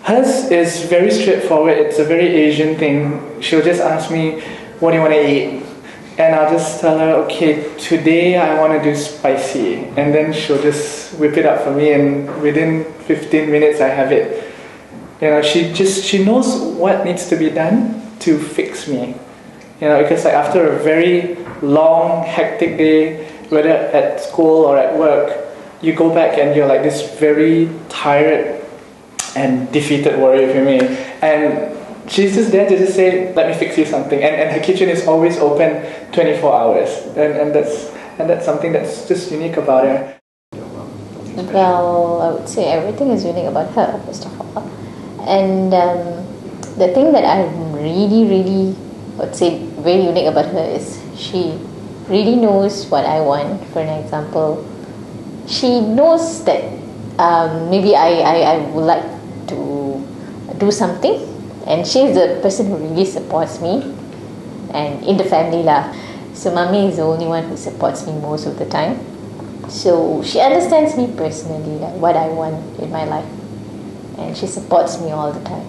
Hers is very straightforward. It's a very Asian thing. She'll just ask me, what do you want to eat? And I'll just tell her, okay, today I want to do spicy. And then she'll just whip it up for me, and within 15 minutes I have it. She knows what needs to be done to fix me. Because like after a very long, hectic day, whether at school or at work, you go back and you're like this very tired and defeated warrior, if you may. And she's just there to just say, let me fix you something. And her kitchen is always open 24 hours. And that's something that's just unique about her. Well, I would say everything is unique about her, first of all. And the thing that I'm really, I would say very unique about her is she really knows what I want. For an example, she knows that maybe I would like to do something, and she's the person who really supports me, and in the family lah. So mommy is the only one who supports me most of the time. So she understands me personally, like what I want in my life, and she supports me all the time.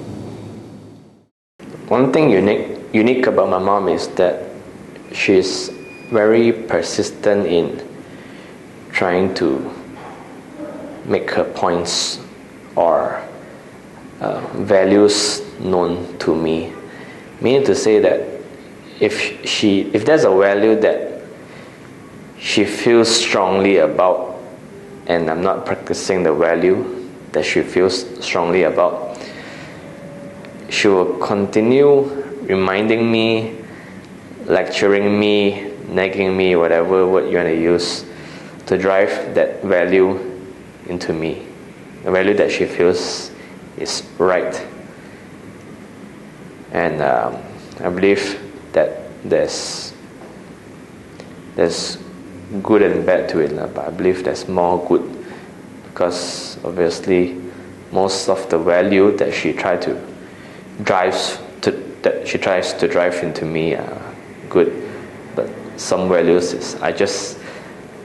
One thing unique about my mom is that she's very persistent in trying to make her points or values known to me. Meaning to say that if there's a value that she feels strongly about, and I'm not practicing the value that she feels strongly about, she will continue reminding me, lecturing me, nagging me, whatever word you want to use, to drive that value into me, the value that she feels is right. And I believe that there's good and bad to it, but I believe there's more good, because obviously most of the value that she tries to drive into me are good, but some values I just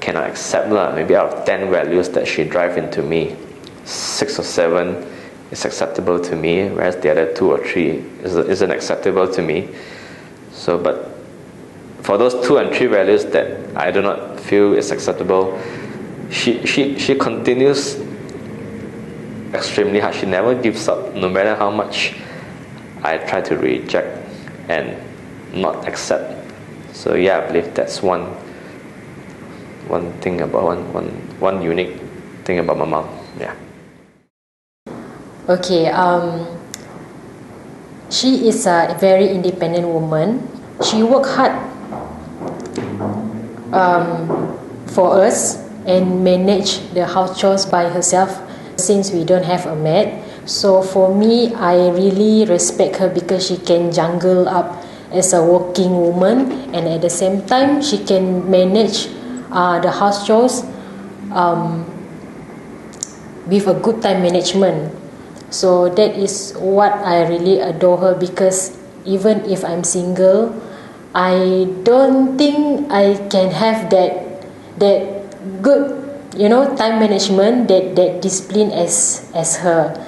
cannot accept. Maybe out of 10 values that she drives into me, 6 or 7 is acceptable to me, whereas the other 2 or 3 isn't acceptable to me. So, but for those 2 and 3 values that I do not feel is acceptable, she continues extremely hard. She never gives up, no matter how much I try to reject and not accept. So yeah, I believe that's one thing about one unique thing about my mom. Yeah. Okay. She is a very independent woman. She works hard for us and manage the house chores by herself, since we don't have a maid. So for me, I really respect her because she can juggle up as a working woman, and at the same time she can manage the house chores with a good time management. So that is what I really adore her, because even if I'm single, I don't think I can have that good time management, that discipline as her.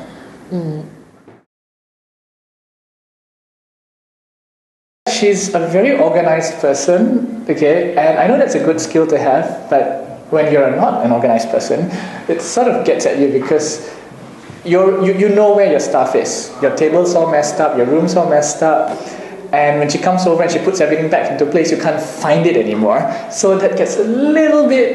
She's a very organized person, okay, and I know that's a good skill to have, but when you're not an organized person, it sort of gets at you, because you know where your stuff is. Your table's all messed up, your room's all messed up, and when she comes over and she puts everything back into place, you can't find it anymore. So that gets a little bit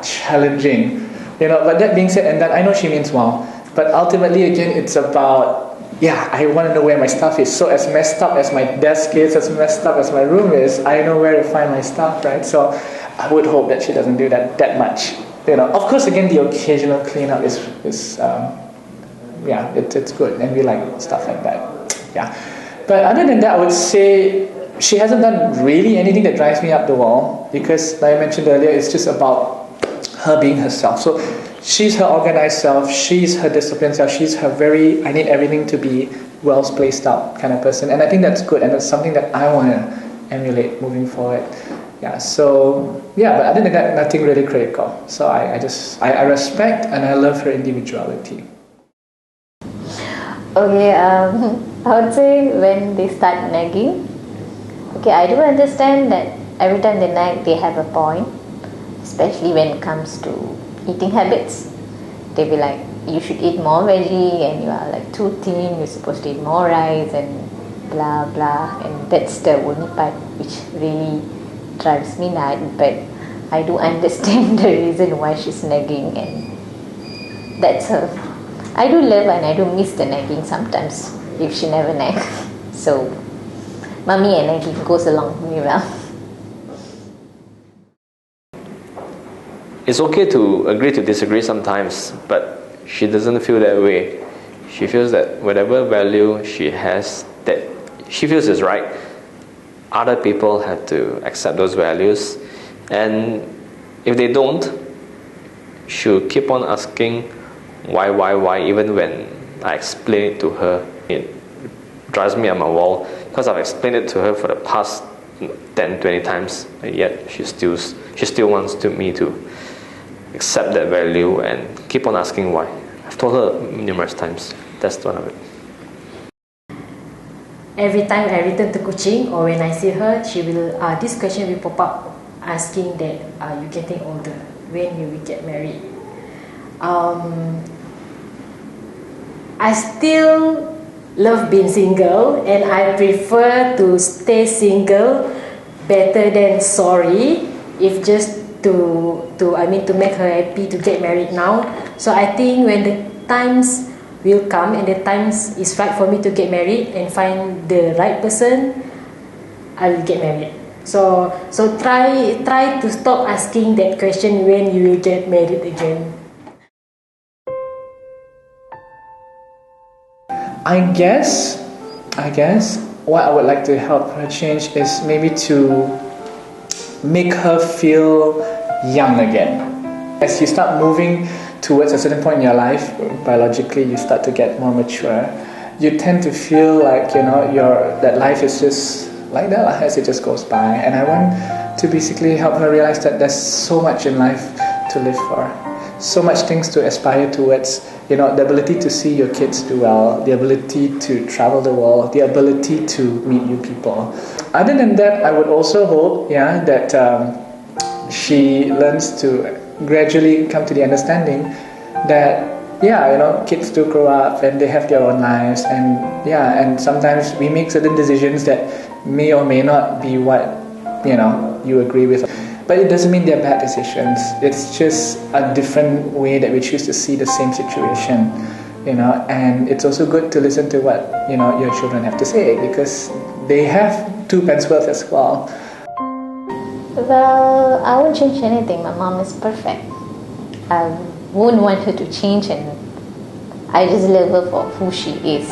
challenging, but that being said and done, I know she means well, but ultimately again it's about I want to know where my stuff is. So as messed up as my desk is, as messed up as my room is, I know where to find my stuff, right? So I would hope that she doesn't do that much. Of course, again, the occasional cleanup is it's good, and we like stuff like that. Yeah. But other than that, I would say she hasn't done really anything that drives me up the wall, because like I mentioned earlier, it's just about her being herself. So she's her organized self, she's her disciplined self, she's her very, I need everything to be well spaced out kind of person. And I think that's good, and that's something that I want to emulate moving forward. But other than that, nothing really critical. So I respect and I love her individuality. Okay, I would say when they start nagging. Okay, I do understand that every time they nag, they have a point, especially when it comes to eating habits. They'll be like, you should eat more veggie, and you are like too thin, you're supposed to eat more rice, and blah blah. And that's the only part which really drives me mad. But I do understand the reason why she's nagging, and that's her. I do love and I do miss the nagging sometimes if she never nag. So, mommy and nagging goes along really well. It's okay to agree to disagree sometimes, but she doesn't feel that way. She feels that whatever value she has that she feels is right, other people have to accept those values, and if they don't, she'll keep on asking why, even when I explain it to her. It drives me up my wall because I've explained it to her for the past 10, 20 times, and yet she still wants me to accept that value and keep on asking why. I've told her numerous times. That's one of it. Every time I return to Kuching or when I see her, she will this question will pop up asking that you getting older, when will we get married? I still love being single, and I prefer to stay single better than sorry, if just to make her happy to get married now. So I think when the times will come and the times is right for me to get married and find the right person, I will get married. So try to stop asking that question, when you will get married again. I guess what I would like to help her change is maybe to make her feel young again. As you start moving towards a certain point in your life, biologically you start to get more mature, you tend to feel like, that life is just like that as it just goes by. And I want to basically help her realize that there's so much in life to live for, so much things to aspire towards. The ability to see your kids do well, the ability to travel the world, the ability to meet new people. Other than that, I would also hope, that she learns to gradually come to the understanding that, kids do grow up and they have their own lives, and sometimes we make certain decisions that may or may not be what, you agree with. But it doesn't mean they're bad decisions. It's just a different way that we choose to see the same situation, and it's also good to listen to what, your children have to say, because they have two pence worth as well. Well, I won't change anything. My mom is perfect. I won't want her to change, and I just love her for who she is.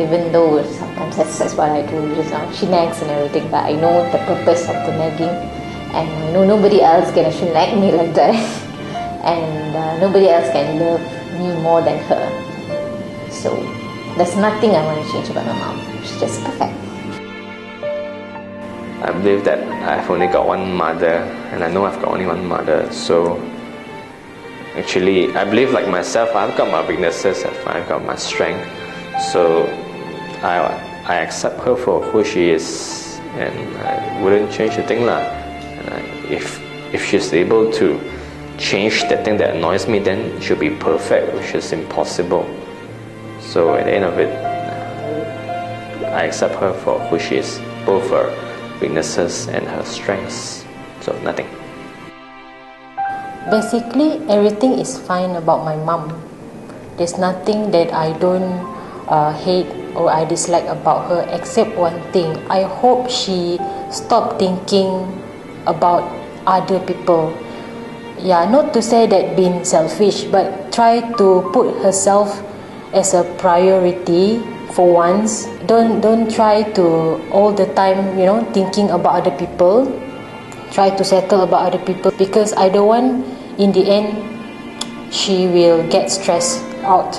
Even though sometimes that's what I do just now. She nags and everything, but I know the purpose of the nagging, and I know nobody else can actually nag me like that, and nobody else can love me more than her. So there's nothing I want to change about my mom. She's just perfect. I believe that I've only got one mother, and I know I've got only one mother. So actually, I believe like myself, I've got my weaknesses, I've got my strength. So I accept her for who she is, and I wouldn't change a thing lah. And if she's able to change the thing that annoys me, then she'll be perfect, which is impossible. So at the end of it, I accept her for who she is, both her weaknesses and her strengths. So nothing. Basically, everything is fine about my mom. There's nothing that I don't hate or I dislike about her, except one thing. I hope she stop thinking about other people. Yeah, not to say that being selfish, but try to put herself as a priority for once. Don't try to all the time, thinking about other people. Try to settle about other people, because I don't want in the end she will get stressed out,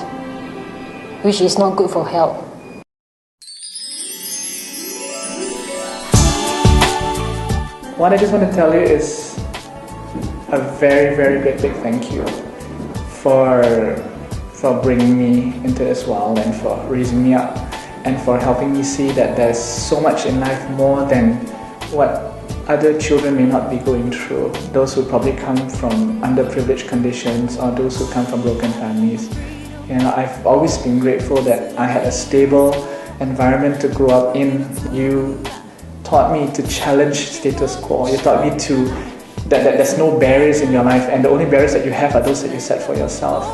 which is not good for health. What I just want to tell you is a very, very big thank you for for bringing me into this world and for raising me up and for helping me see that there's so much in life more than what other children may not be going through. Those who probably come from underprivileged conditions or those who come from broken families. You know, I've always been grateful that I had a stable environment to grow up in. You taught me to challenge status quo. You taught me to that there's no barriers in your life, and the only barriers that you have are those that you set for yourself.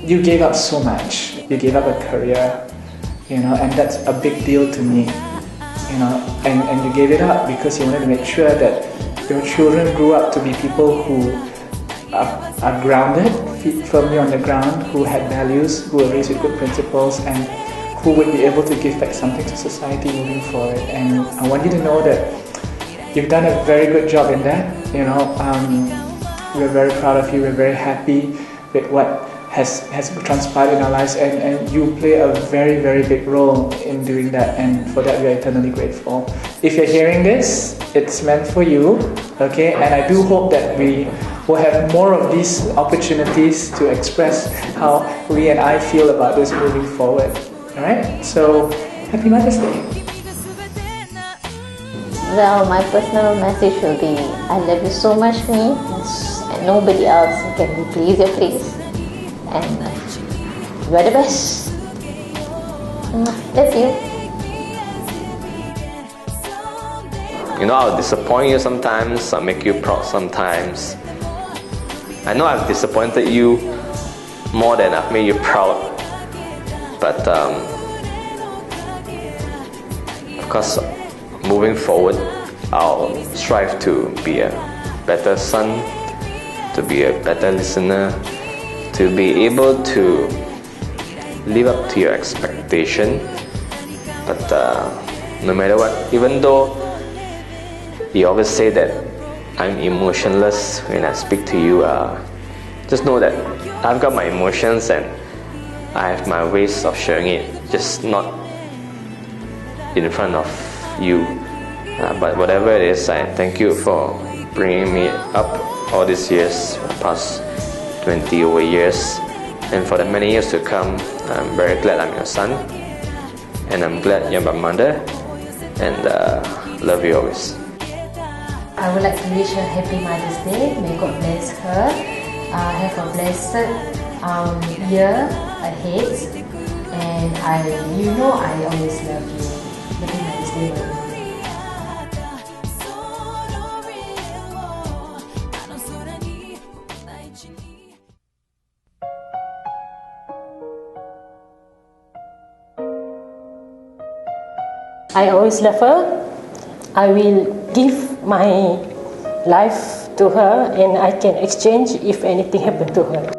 You gave up so much. You gave up a career, you know, and that's a big deal to me. You know, and you gave it up because you wanted to make sure that your children grew up to be people who are grounded, feet firmly on the ground, who had values, who were raised with good principles, and who would be able to give back something to society moving forward. And I want you to know that you've done a very good job in that. You know, we're very proud of you. We're very happy with what has transpired in our lives, and you play a very, very big role in doing that, and for that we are eternally grateful. If you're hearing this, it's meant for you, okay? And I do hope that we will have more of these opportunities to express how we and I feel about this moving forward. Alright? So, happy Mother's Day! Well, my personal message will be, I love you so much, me, and nobody else can replace your place. And you are the best. Love you. You know, I'll disappoint you sometimes, I'll make you proud sometimes. I know I've disappointed you more than I've made you proud. But of course, moving forward, I'll strive to be a better son, to be a better listener, to be able to live up to your expectation. But no matter what, even though you always say that I'm emotionless when I speak to you, just know that I've got my emotions and I have my ways of showing it, just not in front of you. But whatever it is, I thank you for bringing me up all these years, past 20 over years, and for the many years to come. I'm very glad I'm your son, and I'm glad you're my mother, and love you always. I would like to wish her happy Mother's Day. May God bless her. Have a blessed year ahead, and I always love you. Happy Mother's Day, Mom. I always love her. I will give my life to her, and I can exchange if anything happened to her.